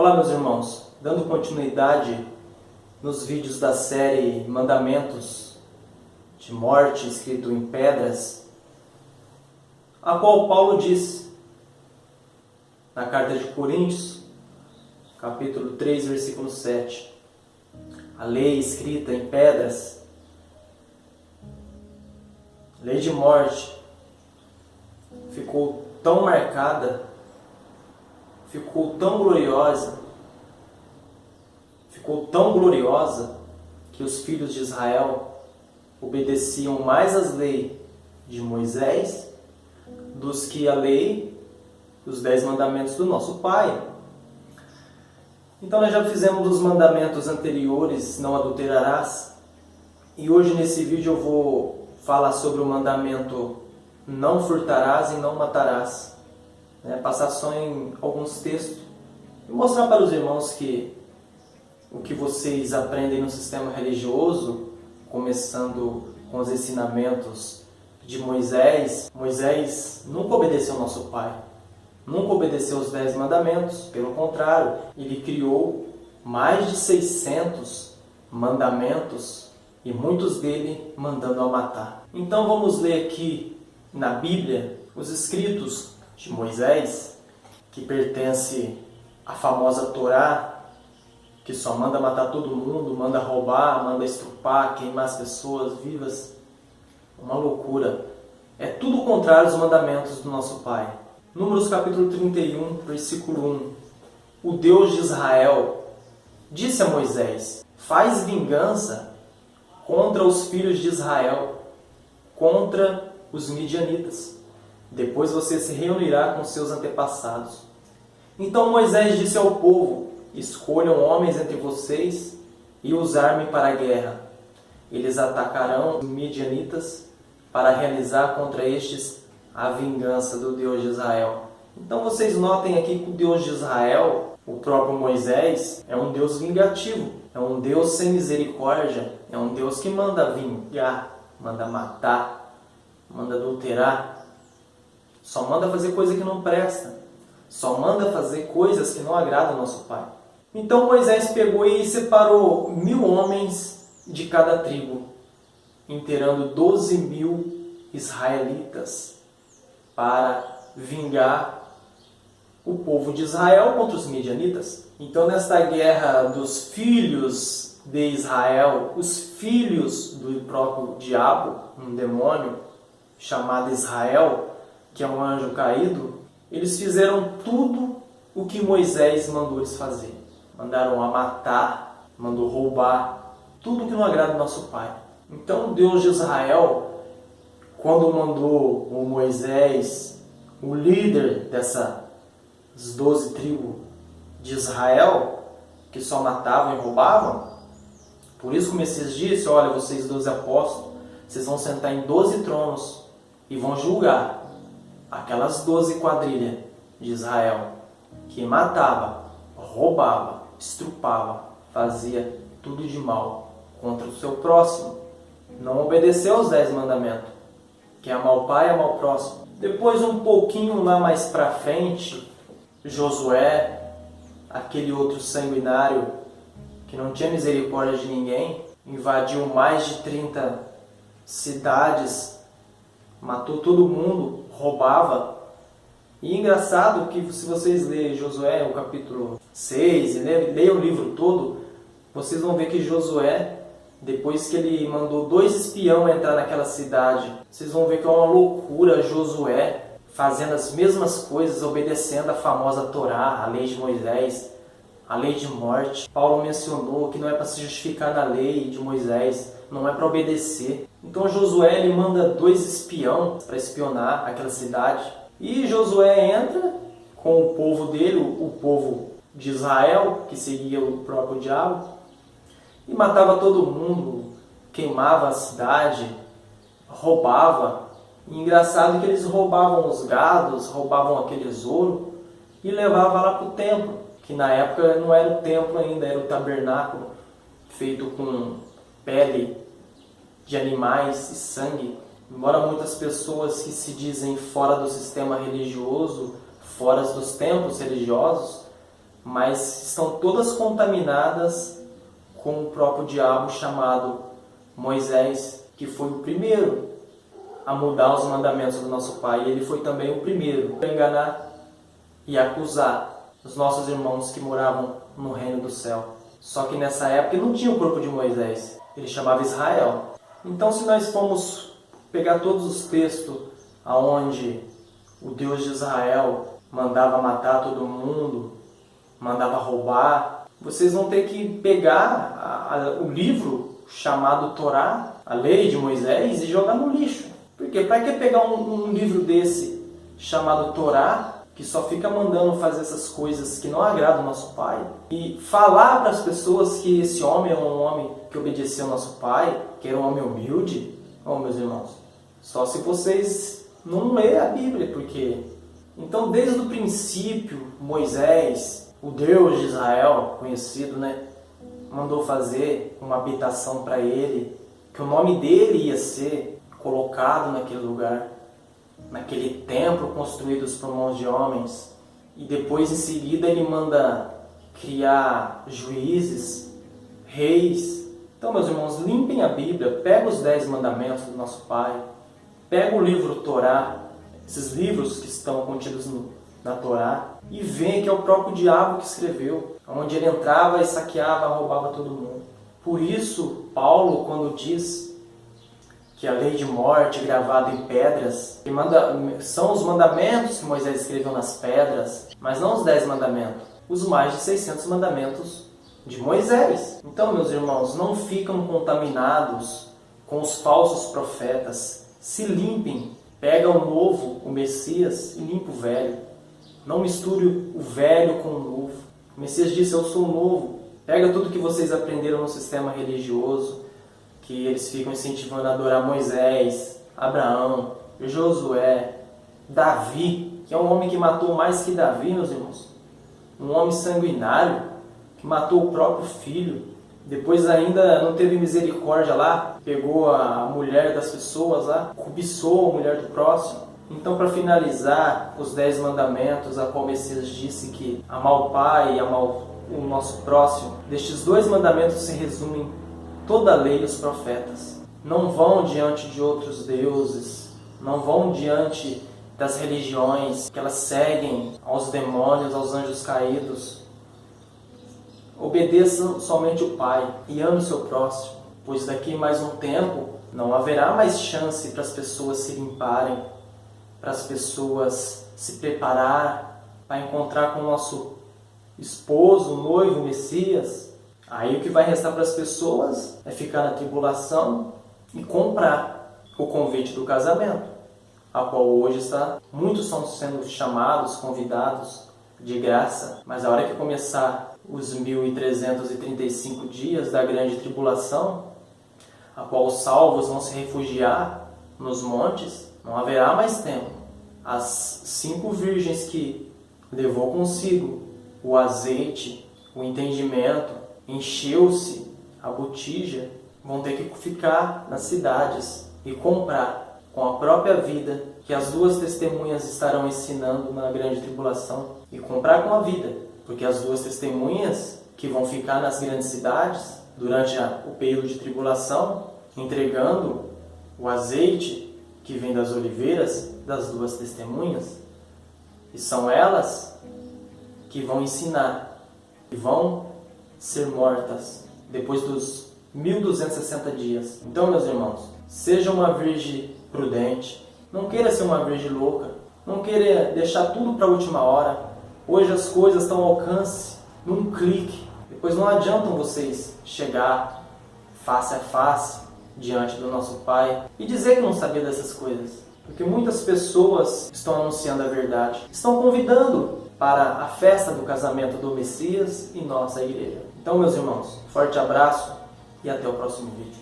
Olá, meus irmãos, dando continuidade nos vídeos da série Mandamentos de Morte escrito em pedras, a qual Paulo diz na carta de Coríntios, capítulo 3, versículo 7, a lei escrita em pedras, lei de morte, ficou tão marcada, ficou tão gloriosa que os filhos de Israel obedeciam mais às leis de Moisés dos que a lei dos 10 mandamentos do nosso Pai. Então nós já fizemos os mandamentos anteriores, não adulterarás, e hoje nesse vídeo eu vou falar sobre o mandamento não furtarás e não matarás. Passar só em alguns textos e mostrar para os irmãos que o que vocês aprendem no sistema religioso, começando com os ensinamentos de Moisés, Moisés nunca obedeceu ao nosso Pai, nunca obedeceu os 10 mandamentos, pelo contrário, ele criou mais de 600 mandamentos e muitos dele mandando a matar. Então vamos ler aqui na Bíblia os escritos de Moisés, que pertence à famosa Torá, que só manda matar todo mundo, manda roubar, manda estrupar, queimar as pessoas vivas. Uma loucura. É tudo o contrário dos mandamentos do nosso Pai. Números capítulo 31, versículo 1. O Deus de Israel disse a Moisés: faz vingança contra os filhos de Israel, contra os midianitas. Depois você se reunirá com seus antepassados. Então Moisés disse ao povo: escolham homens entre vocês e os armem para a guerra. Eles atacarão os midianitas para realizar contra estes a vingança do Deus de Israel. Então vocês notem aqui que o Deus de Israel, o próprio Moisés, é um Deus vingativo, é um Deus sem misericórdia, é um Deus que manda vingar, manda matar, manda adulterar. Só manda fazer coisa que não presta. Só manda fazer coisas que não agradam ao nosso Pai. Então Moisés pegou e separou 1000 homens de cada tribo, inteirando 12.000 israelitas, para vingar o povo de Israel contra os midianitas. Então nesta guerra dos filhos de Israel, os filhos do próprio diabo, um demônio chamado Israel, que é um anjo caído, eles fizeram tudo o que Moisés mandou eles fazer. Mandaram a matar, mandou roubar, tudo que não agrada ao nosso Pai. Então Deus de Israel, quando mandou o Moisés, o líder dessas 12 tribos de Israel, que só matavam e roubavam, por isso que o Messias disse: olha, vocês 12 apóstolos, vocês vão sentar em 12 tronos e vão julgar aquelas 12 quadrilhas de Israel que matava, roubava, estrupava, fazia tudo de mal contra o seu próximo. Não obedeceu aos 10 mandamentos, que é amar o Pai e amar o próximo. Depois, um pouquinho lá mais para frente, Josué, aquele outro sanguinário que não tinha misericórdia de ninguém, invadiu mais de 30 cidades, matou todo mundo, roubava. E engraçado que se vocês lerem Josué, o capítulo 6, e leiam o livro todo, vocês vão ver que Josué, depois que ele mandou 2 espiões entrar naquela cidade, vocês vão ver que é uma loucura Josué fazendo as mesmas coisas, obedecendo a famosa Torá, a lei de Moisés, a lei de morte. Paulo mencionou que não é para se justificar na lei de Moisés, não é para obedecer. Então Josué ele manda 2 espiões para espionar aquela cidade. E Josué entra com o povo dele, o povo de Israel, que seguia o próprio diabo, e matava todo mundo, queimava a cidade, roubava. E engraçado que eles roubavam os gados, roubavam aqueles ouro e levavam lá para o templo, que na época não era o templo ainda, era o tabernáculo, feito com pele de animais e sangue. Embora muitas pessoas que se dizem fora do sistema religioso, fora dos templos religiosos, mas estão todas contaminadas com o próprio diabo chamado Moisés, que foi o primeiro a mudar os mandamentos do nosso Pai. Ele foi também o primeiro a enganar e acusar os nossos irmãos que moravam no reino do céu. Só que nessa época não tinha o corpo de Moisés, ele chamava Israel. Então, se nós formos pegar todos os textos aonde o Deus de Israel mandava matar todo mundo, mandava roubar, vocês vão ter que pegar o livro chamado Torá, a lei de Moisés, e jogar no lixo. Porque para que pegar um livro desse chamado Torá, que só fica mandando fazer essas coisas que não agradam o nosso Pai, e falar para as pessoas que esse homem é um homem que obedecia ao nosso Pai, que era um homem humilde? Oh, meus irmãos, só se vocês não lerem a Bíblia, porque... Então, desde o princípio, Moisés, o Deus de Israel, conhecido, mandou fazer uma habitação para ele, que o nome dele ia ser colocado naquele lugar, naquele templo construído por mãos de homens. E depois, em seguida, ele manda criar juízes, reis. Então, meus irmãos, limpem a Bíblia, pega os 10 mandamentos do nosso Pai, pega o livro Torá, esses livros que estão contidos na Torá, e vê que é o próprio diabo que escreveu, onde ele entrava e saqueava, roubava todo mundo. Por isso, Paulo, quando diz que a lei de morte gravada em pedras, são os mandamentos que Moisés escreveu nas pedras, mas não os 10 mandamentos, os mais de 600 mandamentos de Moisés. Então, meus irmãos, não ficam contaminados com os falsos profetas, se limpem, pega o novo, o Messias, e limpa o velho. Não misture o velho com o novo. O Messias disse, eu sou o novo. Pega tudo que vocês aprenderam no sistema religioso, que eles ficam incentivando a adorar Moisés, Abraão, Josué, Davi, que é um homem que matou mais que Davi, meus irmãos. Um homem sanguinário, que matou o próprio filho. Depois ainda não teve misericórdia lá, pegou a mulher das pessoas lá, cobiçou a mulher do próximo. Então, para finalizar, os 10 mandamentos, a qual o Messias disse que amar o Pai e amar o nosso próximo, destes 2 mandamentos se resumem toda a lei e os profetas. Não vão diante de outros deuses, não vão diante das religiões que elas seguem aos demônios, aos anjos caídos. Obedeçam somente o Pai e ame o seu próximo, pois daqui mais um tempo não haverá mais chance para as pessoas se limparem, para as pessoas se preparar para encontrar com o nosso esposo, o noivo, o Messias. Aí o que vai restar para as pessoas é ficar na tribulação e comprar o convite do casamento, a qual hoje muitos estão sendo chamados, convidados de graça, mas a hora que começar os 1335 dias da grande tribulação, a qual os salvos vão se refugiar nos montes, não haverá mais tempo. As 5 virgens que levou consigo o azeite, o entendimento, encheu-se a botija, vão ter que ficar nas cidades e comprar com a própria vida que as 2 testemunhas estarão ensinando na grande tribulação, e comprar com a vida, porque as 2 testemunhas que vão ficar nas grandes cidades durante o período de tribulação, entregando o azeite que vem das oliveiras das 2 testemunhas, e são elas que vão ensinar, e vão ser mortas depois dos 1260 dias. Então, meus irmãos, seja uma virgem prudente, não queira ser uma virgem louca, não queira deixar tudo para a última hora. Hoje as coisas estão ao alcance, num clique. Depois não adiantam vocês chegar face a face diante do nosso Pai e dizer que não sabia dessas coisas. Porque muitas pessoas estão anunciando a verdade, estão convidando para a festa do casamento do Messias e nossa igreja. Então, meus irmãos, forte abraço e até o próximo vídeo.